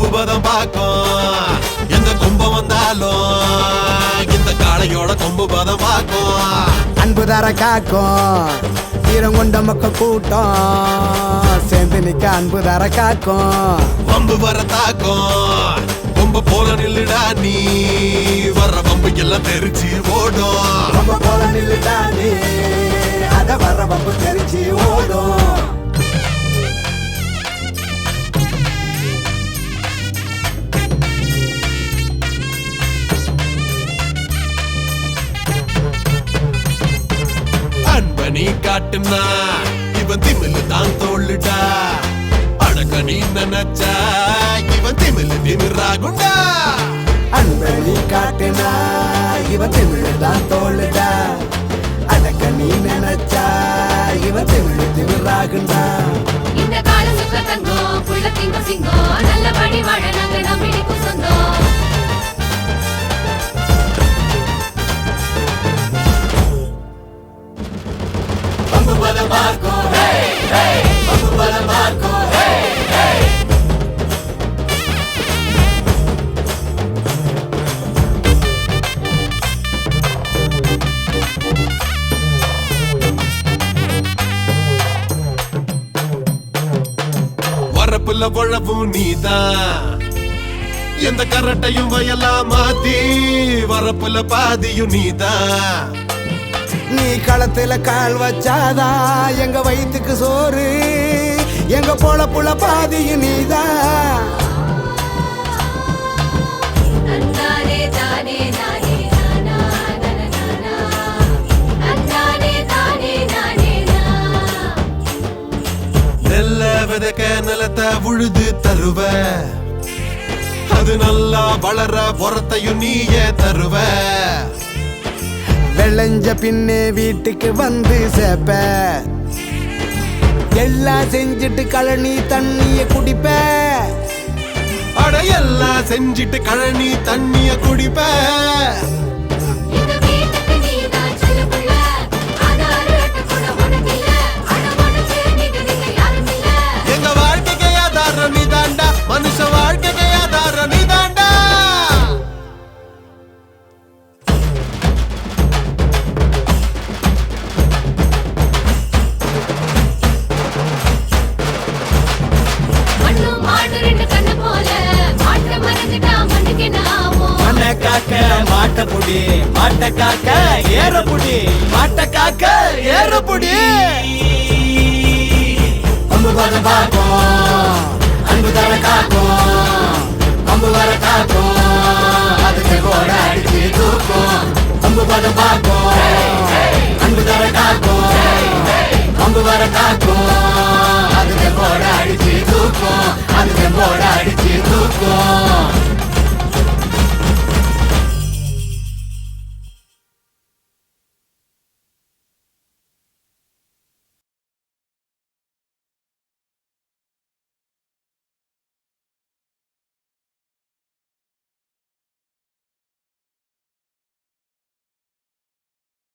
கொம்பு பதம் பார்க்கும் எந்த கொம்பம் வந்தாலும் இந்த காளையோட கொம்பு பதம் பார்க்கும் அன்பு தர காக்கும் ஈரம் கொண்ட மக்கள் கூட்டம் சேர்ந்து நிக்க அன்பு தர காக்கும் பம்பு வர தாக்கும் கொம்ப போல நில்லுடா நீ வர்ற பம்பு எல்லாம் தெரிச்சு ஓடும் ரொம்ப போல நில்லுடா நீ அத வர்ற பம்பு தெரிச்சு ஓடும் நீ காட்டுனா இவன் திமிழு தான் தோளுடா அடக்க நீ நினைச்சா இவன் திமிழு திமிராகுண்டா அன்ப நீ காட்டுனா இவன் திமிழு தான் தோளுடா அடக்க நீ நினைச்சா இவன் திமிழு திமிராகுண்டா இந்த கால சுத்த தங்கம் புள்ள திங்க சிங்கம் நல்லபடி வாழ நாங்க நம்பிடிக்கு சொந்தம் வரப்புல பொழவும் நீதான் எந்த கரட்டையும் வயலா மாத்தி வரப்புல பாதியும் நீதான் நீ களத்துல கால் வச்சாதான் எங்க வயிற்றுக்கு சோறு எங்க பொழப்புல பாதியும் நீதான் நெல்ல விதைக்க நிலத்தை உழுது தருவ அது நல்லா வளர பொறத்தையும் நீயே தருவ வெள்ளஞ்ச பின்னே வீட்டுக்கு வந்து சேப்ப எல்லாம் செஞ்சுட்டு கழனி தண்ணிய குடிப்ப அட எல்லாம் செஞ்சிட்டு கழனி தண்ணிய குடிப்ப எங்க வாழ்க்கைக்கு ஆதாரம் நீதாண்டா மனுஷ வாழ்க்கைக்கு ஆதாரம் நீதாண்டா மாட்ட புடி மாட்ட காக்க ஏற புடி மாட்ட காக்க ஏற புடி அம்பு வர காக்கும் அன்பு தர காக்கும் அம்பு வர காக்கும் அதுக்கு கோட அடிச்சு தூக்கும் அம்பு வர காக்கும் அன்பு தர காக்கும் அம்பு வர காக்கும் அதுக்கு கோட அடிச்சு தூக்கும் அதுக்கு கோட அடிச்சு தூக்கும்